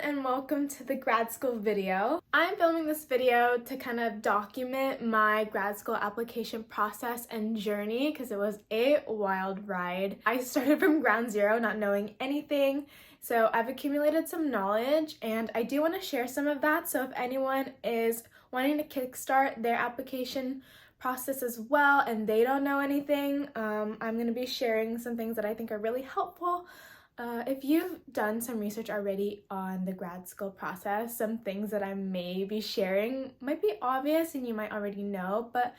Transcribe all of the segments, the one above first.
and welcome to the grad school video. I'm filming this video to kind of document my grad school application process and journey because it was a wild ride. I started from ground zero, not knowing anything, so I've accumulated some knowledge and I do want to share some of that. So if anyone is wanting to kickstart their application process as well and they don't know anything, I'm going to be sharing some things that I think are really helpful. If you've done some research already on the grad school process, some things that I may be sharing might be obvious and you might already know, but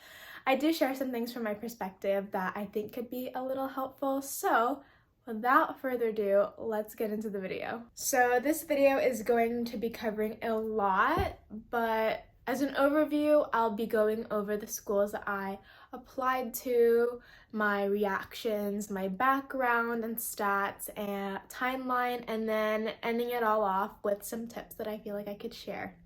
I do share some things from my perspective that I think could be a little helpful. So without further ado, let's get into the video. So this video is going to be covering a lot, but as an overview, I'll be going over the schools that I applied to, my reactions, my background and stats and timeline, and then ending it all off with some tips that I feel like I could share.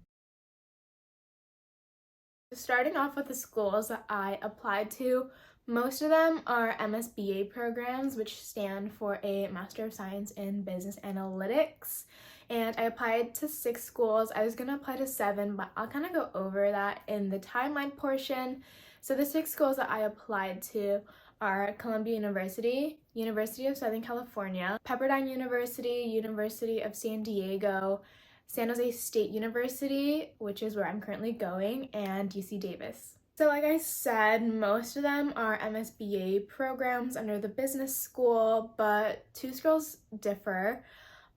Starting off with the schools that I applied to, most of them are MSBA programs, which stand for a Master of Science in Business Analytics. And I applied to 6 schools. I was going to apply to 7, but I'll kind of go over that in the timeline portion. So the 6 schools that I applied to are Columbia University, University of Southern California, Pepperdine University, University of San Diego, San Jose State University, which is where I'm currently going, and UC Davis. So like I said, most of them are MSBA programs under the business school, but 2 schools differ.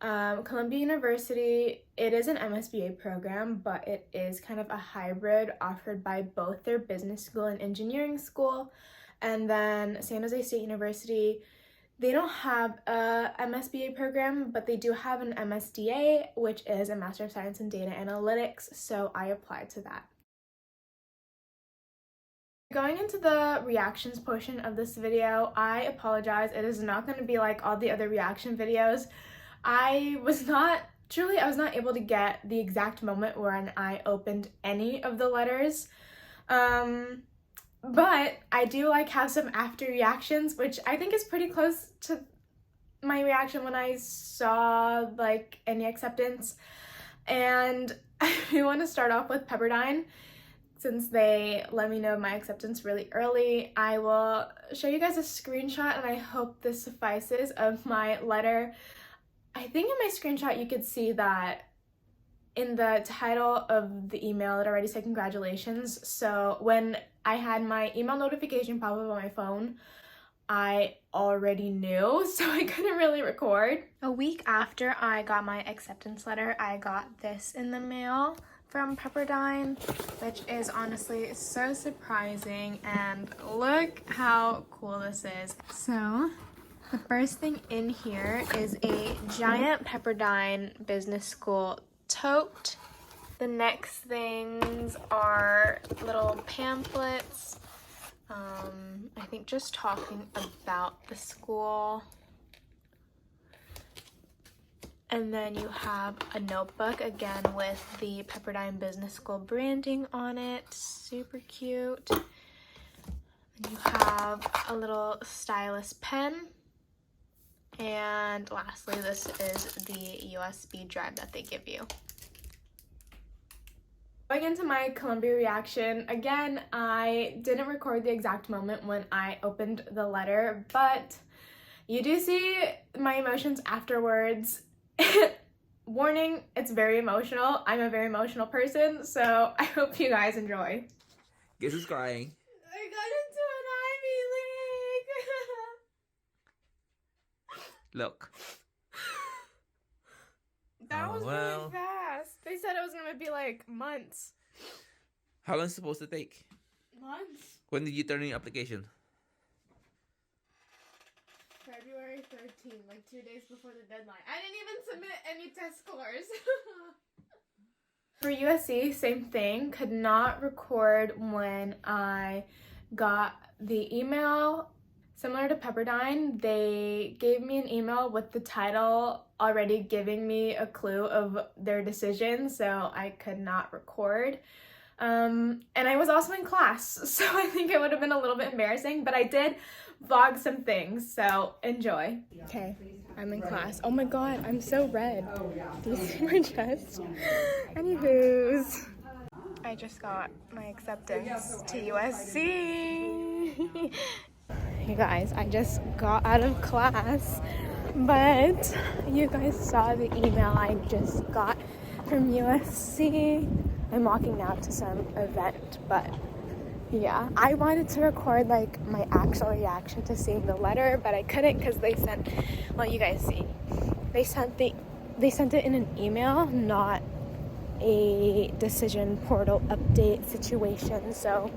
Columbia University, it is an MSBA program, but it is kind of a hybrid offered by both their business school and engineering school. And then San Jose State University, they don't have a MSBA program, but they do have an MSDA, which is a Master of Science in Data Analytics, so I applied to that. Going into the reactions portion of this video, I apologize. It is not going to be like all the other reaction videos. I was not able to get the exact moment when I opened any of the letters. But I do have some after reactions, which I think is pretty close to my reaction when I saw any acceptance. And I want to start off with Pepperdine. Since they let me know my acceptance really early, I will show you guys a screenshot, and I hope this suffices, of my letter. I think in my screenshot you could see that in the title of the email it already said congratulations. So when I had my email notification pop up on my phone, I already knew, so I couldn't really record. A week after I got my acceptance letter, I got this in the mail from Pepperdine, which is honestly so surprising, and look how cool this is. So the first thing in here is a giant Pepperdine Business School tote. The next things are little pamphlets, I think just talking about the school. And then you have a notebook, again with the Pepperdine Business School branding on it, super cute. Then you have a little stylus pen. And lastly, this is the USB drive that they give you. Going into my Columbia reaction, again, I didn't record the exact moment when I opened the letter, but you do see my emotions afterwards. Warning, it's very emotional. I'm a very emotional person, so I hope you guys enjoy. Guess who's crying? I got into an Ivy League! Look. That was really fast. They said it was gonna be months. How long is it supposed to take? Months? When did you turn in your application? February 13th, 2 days before the deadline. I didn't even submit any test scores. For USC, same thing. Could not record when I got the email. Similar to Pepperdine, they gave me an email with the title already giving me a clue of their decision, so I could not record. And I was also in class, so I think it would have been a little bit embarrassing, but I did vlog some things, so enjoy. Okay, I'm in class. Oh my god, I'm so red. Do you see my chest? Anywho's, I just got my acceptance to USC. You guys, I just got out of class, but you guys saw the email I just got from USC. I'm walking now to some event, but yeah, I wanted to record like my actual reaction to seeing the letter, but I couldn't because they sent, well, you guys see, they sent it in an email, not a decision portal update situation. So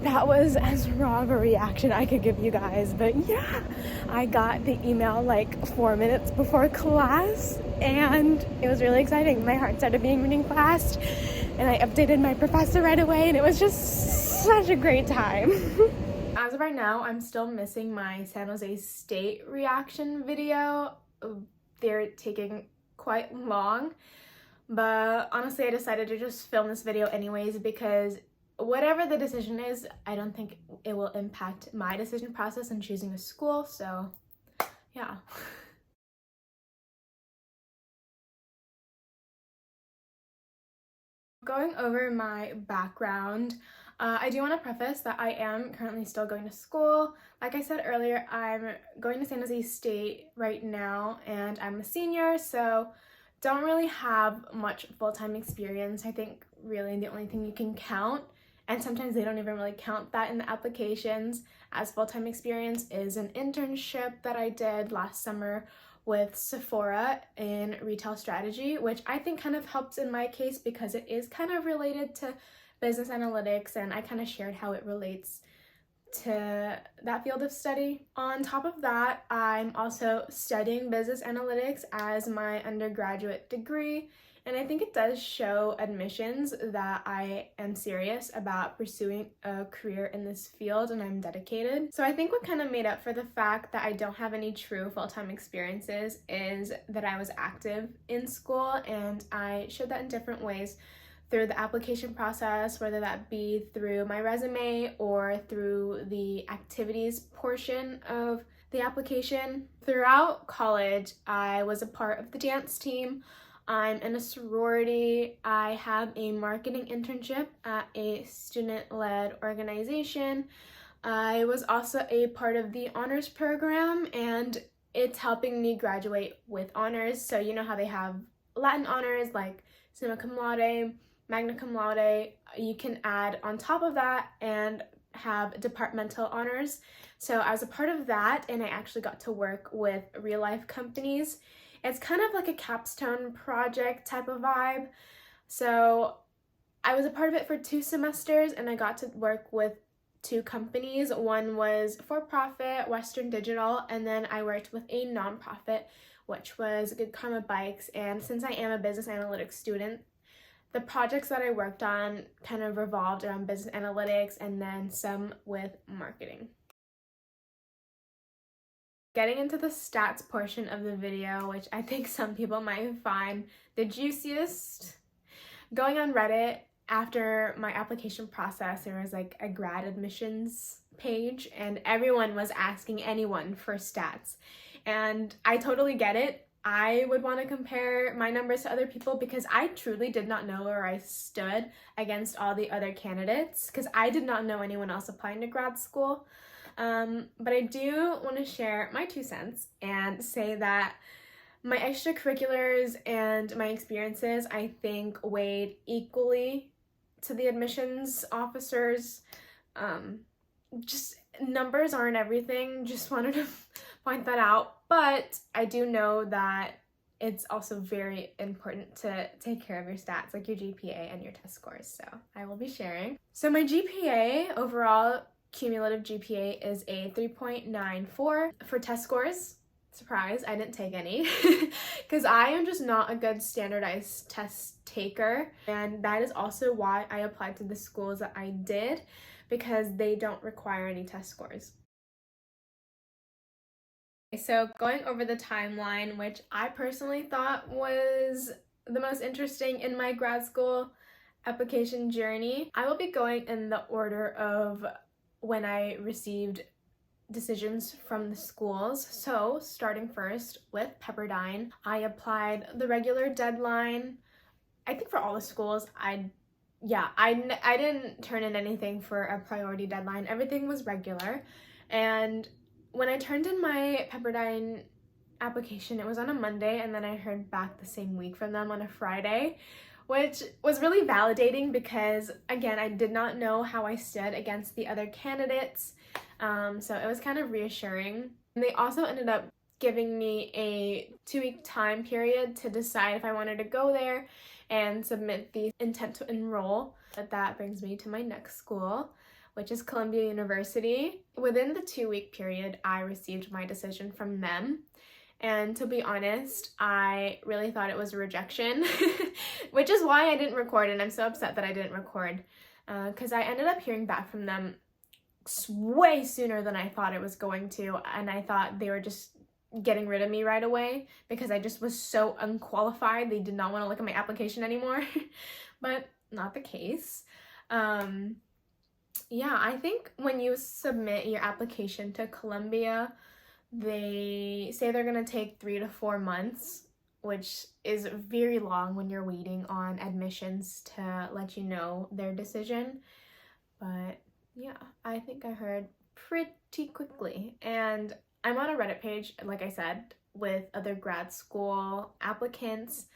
that was as raw of a reaction I could give you guys. But yeah, I got the email like 4 minutes before class, and it was really exciting. My heart started beating fast, and I updated my professor right away, and it was just such a great time. As of right now, I'm still missing my San Jose State reaction video. They're taking quite long, but honestly, I decided to just film this video anyways because whatever the decision is, I don't think it will impact my decision process in choosing a school, so yeah. Going over my background, I do want to preface that I am currently still going to school. Like I said earlier, I'm going to San Jose State right now, and I'm a senior, so don't really have much full-time experience. I think really the only thing you can count, and sometimes they don't even really count that in the applications as full-time experience, is an internship that I did last summer with Sephora in retail strategy, which I think kind of helps in my case because it is kind of related to business analytics, and I kind of shared how it relates to that field of study. On top of that, I'm also studying business analytics as my undergraduate degree, and I think it does show admissions that I am serious about pursuing a career in this field and I'm dedicated. So I think what kind of made up for the fact that I don't have any true full-time experiences is that I was active in school, and I showed that in different ways through the application process, whether that be through my resume or through the activities portion of the application. Throughout college, I was a part of the dance team. I'm in a sorority. I have a marketing internship at a student-led organization. I was also a part of the honors program, and it's helping me graduate with honors. So you know how they have Latin honors like summa cum laude, magna cum laude. You can add on top of that and have departmental honors. So I was a part of that, and I actually got to work with real life companies. It's kind of like a capstone project type of vibe. So I was a part of it for 2 semesters, and I got to work with 2 companies. One was for-profit, Western Digital, and then I worked with a nonprofit, which was Good Karma Bikes. And since I am a business analytics student, the projects that I worked on kind of revolved around business analytics and then some with marketing. Getting into the stats portion of the video, which I think some people might find the juiciest. Going on Reddit after my application process, there was like a grad admissions page, and everyone was asking anyone for stats. And I totally get it. I would want to compare my numbers to other people because I truly did not know where I stood against all the other candidates because I did not know anyone else applying to grad school. But I do want to share my 2 cents and say that my extracurriculars and my experiences, I think, weighed equally to the admissions officers. Just numbers aren't everything, just wanted to point that out. But I do know that it's also very important to take care of your stats, like your GPA and your test scores, so I will be sharing. So my GPA, overall cumulative GPA, is a 3.94. For test scores, surprise, I didn't take any because I am just not a good standardized test taker, and that is also why I applied to the schools that I did, because they don't require any test scores. So going over the timeline, which I personally thought was the most interesting in my grad school application journey, I will be going in the order of when I received decisions from the schools. So starting first with Pepperdine, I applied the regular deadline. I think for all the schools, I didn't turn in anything for a priority deadline. Everything was regular. And when I turned in my Pepperdine application, it was on a Monday, and then I heard back the same week from them on a Friday, which was really validating because, again, I did not know how I stood against the other candidates. So it was kind of reassuring. And they also ended up giving me a 2-week time period to decide if I wanted to go there and submit the intent to enroll. But that brings me to my next school, which is Columbia University. Within the 2-week period, I received my decision from them. And to be honest, I really thought it was a rejection, which is why I didn't record, and I'm so upset that I didn't record, because I ended up hearing back from them way sooner than I thought it was going to, and I thought they were just getting rid of me right away because I just was so unqualified. They did not want to look at my application anymore, but not the case. Yeah, I think when you submit your application to Columbia, they say they're going to take 3 to 4 months, which is very long when you're waiting on admissions to let you know their decision. But yeah, I think I heard pretty quickly. And I'm on a Reddit page, like I said, with other grad school applicants.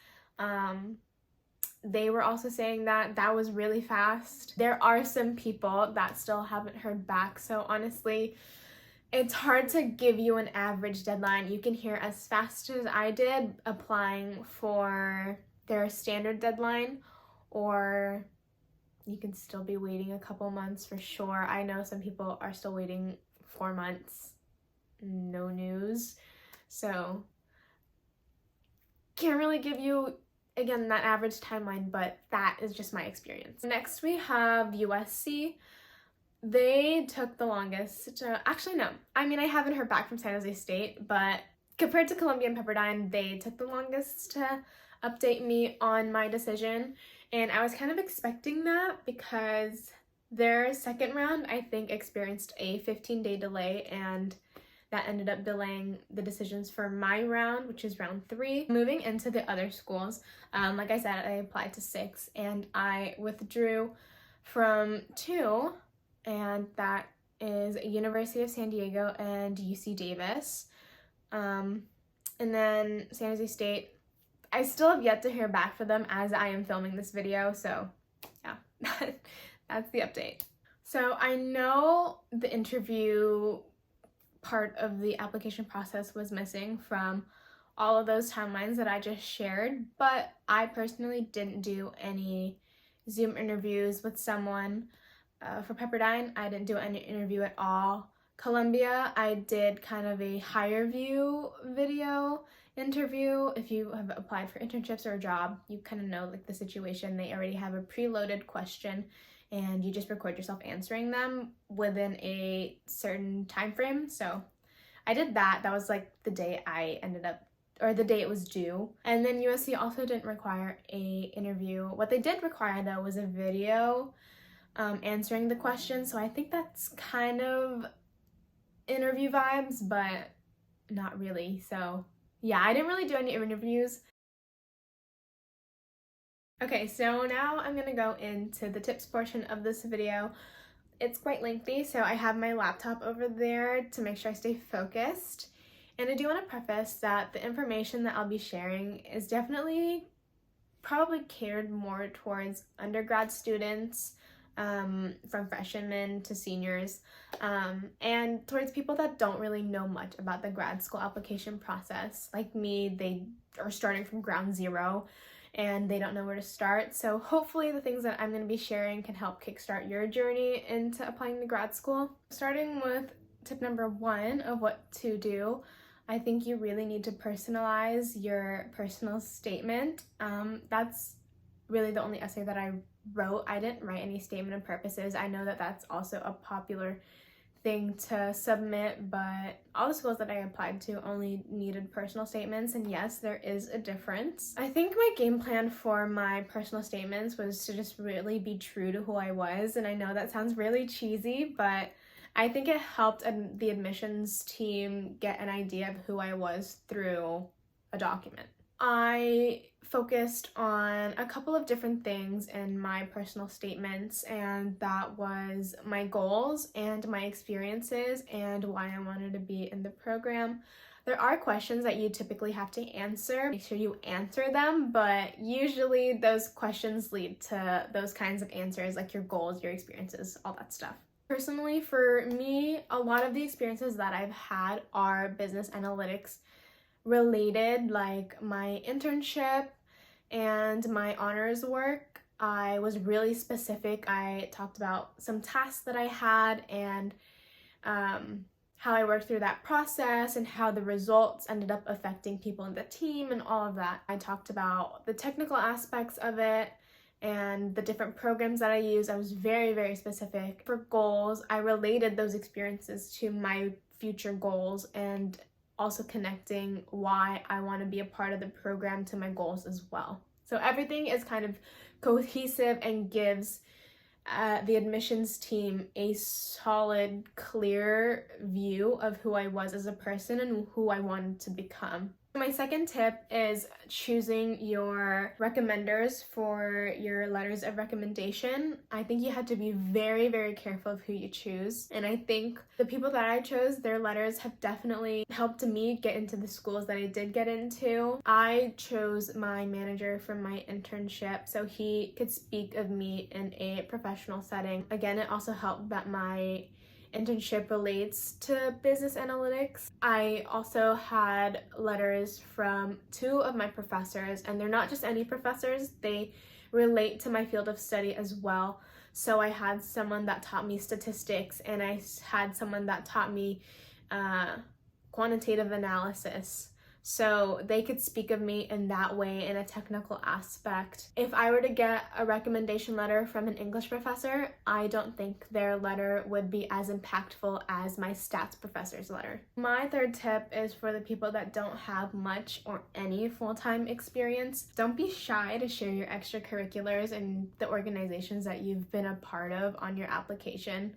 They were also saying that that was really fast. There are some people that still haven't heard back. So honestly, it's hard to give you an average deadline. You can hear as fast as I did applying for their standard deadline, or you can still be waiting a couple months for sure. I know some people are still waiting 4 months, no news. So can't really give you, again, that average timeline, but that is just my experience. Next we have USC. They took the longest to, actually no, I mean I haven't heard back from San Jose State, but compared to Columbia and Pepperdine, they took the longest to update me on my decision, and I was kind of expecting that because their second round, I think, experienced a 15-day delay, and that ended up delaying the decisions for my round, which is round 3. Moving into the other schools, like I said, I applied to 6, and I withdrew from 2, and that is University of San Diego and UC Davis. And then San Jose State, I still have yet to hear back from them as I am filming this video, so yeah, that's the update. So I know the interview part of the application process was missing from all of those timelines that I just shared, but I personally didn't do any Zoom interviews with someone. For Pepperdine, I didn't do any interview at all. Columbia, I did kind of a higher view video interview. If you have applied for internships or a job, you kind of know like the situation. They already have a preloaded question and you just record yourself answering them within a certain time frame. So I did that. That was like the day I ended up, or the day it was due. And then USC also didn't require a interview. What they did require though was a video answering the question. So I think that's kind of interview vibes, but not really. So yeah, I didn't really do any interviews. Okay, so now I'm gonna go into the tips portion of this video. It's quite lengthy, so I have my laptop over there to make sure I stay focused. And I do want to preface that the information that I'll be sharing is definitely probably catered more towards undergrad students, from freshmen to seniors, and towards people that don't really know much about the grad school application process. Like me, they are starting from ground zero and they don't know where to start. So hopefully the things that I'm going to be sharing can help kickstart your journey into applying to grad school. Starting with tip number 1 of what to do, I think you really need to personalize your personal statement. That's really the only essay that I wrote. I didn't write any statement of purposes. I know that that's also a popular thing to submit, but all the schools that I applied to only needed personal statements, and yes, there is a difference. I think my game plan for my personal statements was to just really be true to who I was, and I know that sounds really cheesy, but I think it helped the admissions team get an idea of who I was through a document. I focused on a couple of different things in my personal statements, and that was my goals and my experiences and why I wanted to be in the program. There are questions that you typically have to answer. Make sure you answer them, but usually those questions lead to those kinds of answers, like your goals, your experiences, all that stuff. Personally, for me, a lot of the experiences that I've had are business analytics related, like my internship and my honors work. I was really specific. I talked about some tasks that I had and how I worked through that process and how the results ended up affecting people in the team and all of that. I talked about the technical aspects of it and the different programs that I use. I was very, very specific. For goals, I related those experiences to my future goals and also connecting why I want to be a part of the program to my goals as well. So everything is kind of cohesive and gives the admissions team a solid, clear view of who I was as a person and who I wanted to become. My second tip is choosing your recommenders for your letters of recommendation. I think you have to be very, very careful of who you choose. And I think the people that I chose, their letters have definitely helped me get into the schools that I did get into. I chose my manager from my internship so he could speak of me in a professional setting. Again, it also helped that my internship relates to business analytics. I also had letters from 2 of my professors, and they're not just any professors, they relate to my field of study as well. So I had someone that taught me statistics, and I had someone that taught me quantitative analysis. So they could speak of me in that way, in a technical aspect. If I were to get a recommendation letter from an English professor, I don't think their letter would be as impactful as my stats professor's letter. My third tip is for the people that don't have much or any full-time experience. Don't be shy to share your extracurriculars and the organizations that you've been a part of on your application.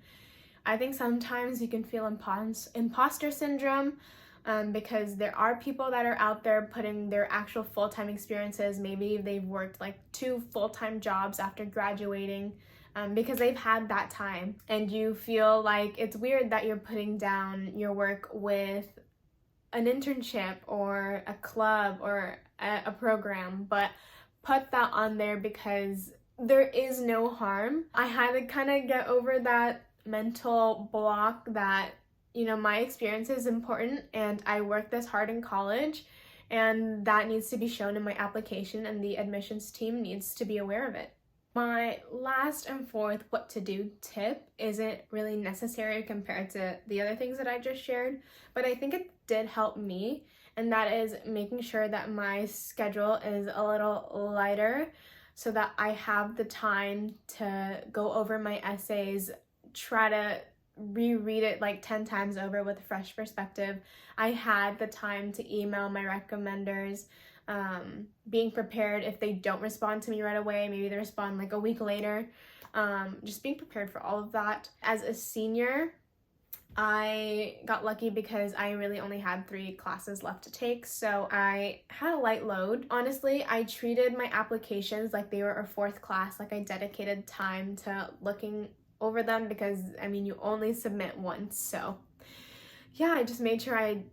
I think sometimes you can feel imposter syndrome, because there are people that are out there putting their actual full-time experiences. Maybe they've worked like 2 full-time jobs after graduating because they've had that time, and you feel like it's weird that you're putting down your work with an internship or a club or a program, but put that on there because there is no harm. I had to kind of get over that mental block that my experience is important and I worked this hard in college, and that needs to be shown in my application, and the admissions team needs to be aware of it. My last and fourth what to do tip isn't really necessary compared to the other things that I just shared, but I think it did help me, and that is making sure that my schedule is a little lighter so that I have the time to go over my essays, try to reread it like 10 times over with a fresh perspective. I had the time to email my recommenders, being prepared if they don't respond to me right away, maybe they respond like a week later, just being prepared for all of that. As a senior, I got lucky because I really only had 3 classes left to take, so I had a light load. Honestly, I treated my applications like they were a 4th class, like I dedicated time to looking over them because you only submit once. So yeah, I just made sure I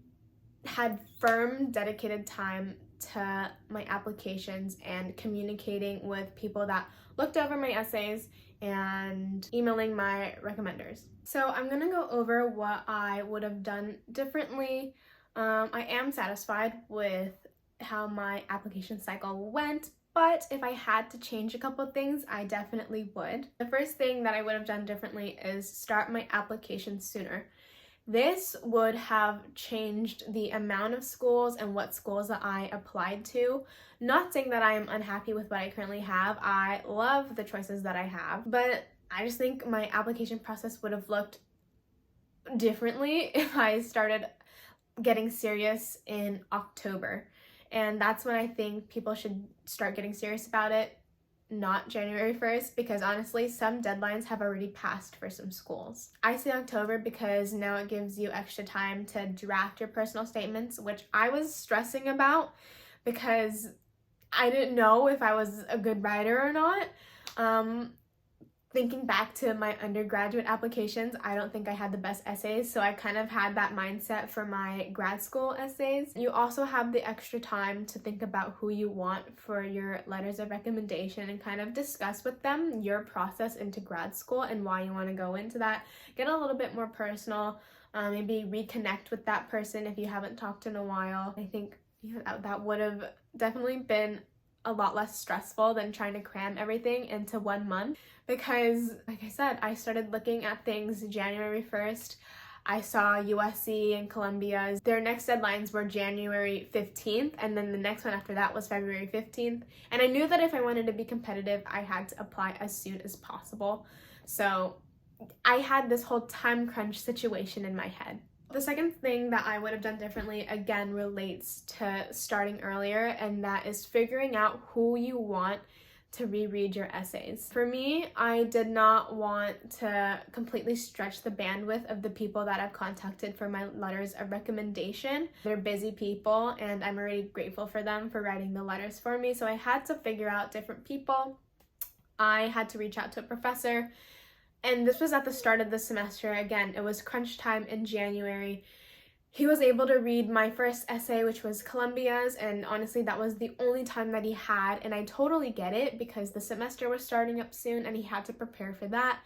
had firm dedicated time to my applications and communicating with people that looked over my essays and emailing my recommenders. So I'm gonna go over what I would have done differently. I am satisfied with how my application cycle went, but if I had to change a couple things, I definitely would. The first thing that I would have done differently is start my application sooner. This would have changed the amount of schools and what schools that I applied to. Not saying that I am unhappy with what I currently have. I love the choices that I have, but I just think my application process would have looked differently if I started getting serious in October. And that's when I think people should start getting serious about it. not January 1st because honestly some deadlines have already passed for some schools. I say October because now it gives you extra time to draft your personal statements, which I was stressing about because I didn't know if I was a good writer or not. Thinking back to my undergraduate applications, I don't think I had the best essays, so I kind of had that mindset for my grad school essays. You also have the extra time to think about who you want for your letters of recommendation and kind of discuss with them your process into grad school and why you want to go into that. Get a little bit more personal, maybe reconnect with that person if you haven't talked in a while. I think that would have definitely been a lot less stressful than trying to cram everything into 1 month because, like I said, I started looking at things January 1st. I saw USC and Columbia's. Their next deadlines were January 15th, and then the next one after that was February 15th. And I knew that if I wanted to be competitive, I had to apply as soon as possible. So I had this whole time crunch situation in my head. The second thing that I would have done differently, again, relates to starting earlier, and that is figuring out who you want to reread your essays. For me, I did not want to completely stretch the bandwidth of the people that I've contacted for my letters of recommendation. They're busy people, and I'm already grateful for them for writing the letters for me, so I had to figure out different people. I had to reach out to a professor. And this was at the start of the semester. Again, it was crunch time in January. He was able to read my first essay, which was Columbia's, and honestly, that was the only time that he had, and I totally get it because the semester was starting up soon and he had to prepare for that.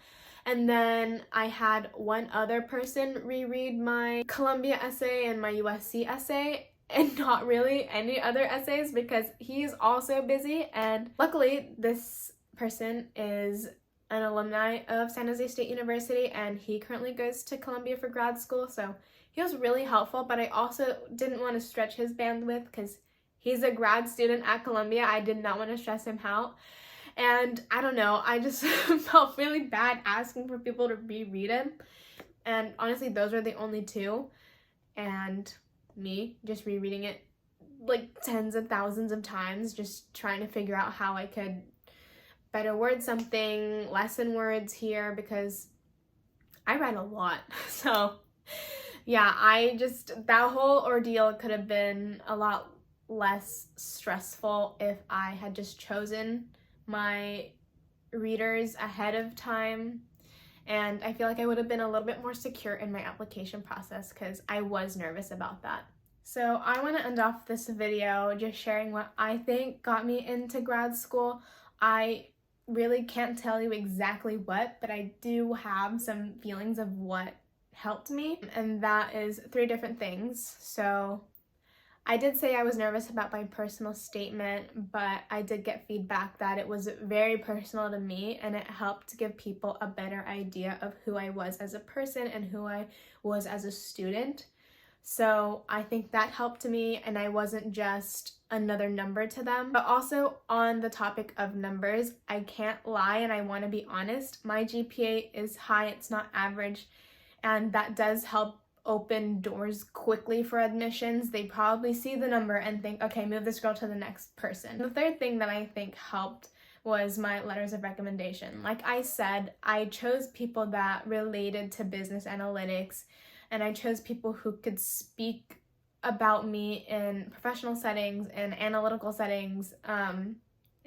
And then I had one other person reread my Columbia essay and my USC essay, and not really any other essays because he's also busy. And luckily, this person is an alumni of San Jose State University, and he currently goes to Columbia for grad school, so he was really helpful, but I also didn't want to stretch his bandwidth because he's a grad student at Columbia. I did not want to stress him out, and I don't know, I just felt really bad asking for people to reread him, and honestly, those are the only two, and me just rereading it like tens of thousands of times, just trying to figure out how I could better word something, lessen words here, because I write a lot. So yeah, that whole ordeal could have been a lot less stressful if I had just chosen my readers ahead of time. And I feel like I would have been a little bit more secure in my application process because I was nervous about that. So I want to end off this video just sharing what I think got me into grad school. I really can't tell you exactly what, but I do have some feelings of what helped me, and that is 3 different things. So I did say I was nervous about my personal statement, but I did get feedback that it was very personal to me, and it helped give people a better idea of who I was as a person and who I was as a student. So I think that helped me, and I wasn't just another number to them. But also on the topic of numbers, I can't lie and I want to be honest. My GPA is high, it's not average, and that does help open doors quickly for admissions. They probably see the number and think, okay, move this girl to the next person. The third thing that I think helped was my letters of recommendation. Like I said, I chose people that related to business analytics, and I chose people who could speak about me in professional settings and analytical settings,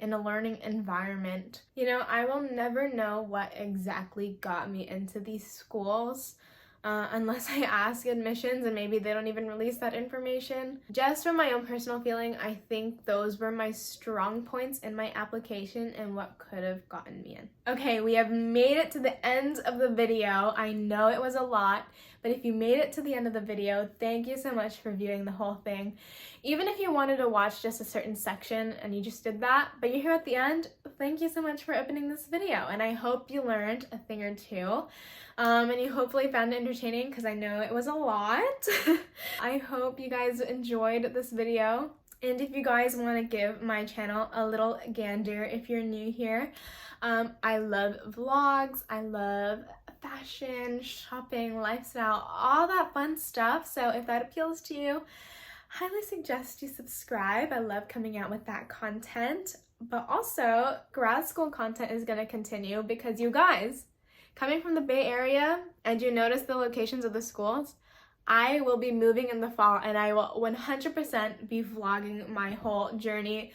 in a learning environment. You know, I will never know what exactly got me into these schools unless I ask admissions, and maybe they don't even release that information. Just from my own personal feeling, I think those were my strong points in my application and what could have gotten me in. Okay, we have made it to the end of the video. I know it was a lot, but if you made it to the end of the video, thank you so much for viewing the whole thing. Even if you wanted to watch just a certain section and you just did that, but you're here at the end, thank you so much for opening this video, and I hope you learned a thing or two. And you hopefully found it entertaining because I know it was a lot. I hope you guys enjoyed this video. And if you guys want to give my channel a little gander if you're new here, I love vlogs, I love fashion, shopping, lifestyle, all that fun stuff. So if that appeals to you, highly suggest you subscribe. I love coming out with that content. But also, grad school content is going to continue because you guys, coming from the Bay Area and you notice the locations of the schools, I will be moving in the fall and I will 100% be vlogging my whole journey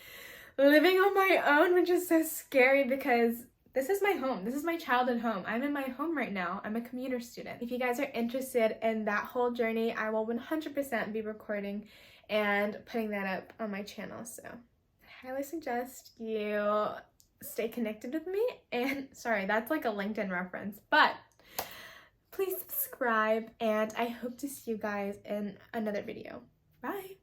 living on my own, which is so scary because this is my home. This is my childhood home. I'm in my home right now. I'm a commuter student. If you guys are interested in that whole journey, I will 100% be recording and putting that up on my channel. So I highly suggest you stay connected with me. And sorry, that's like a LinkedIn reference, but please subscribe and I hope to see you guys in another video. Bye.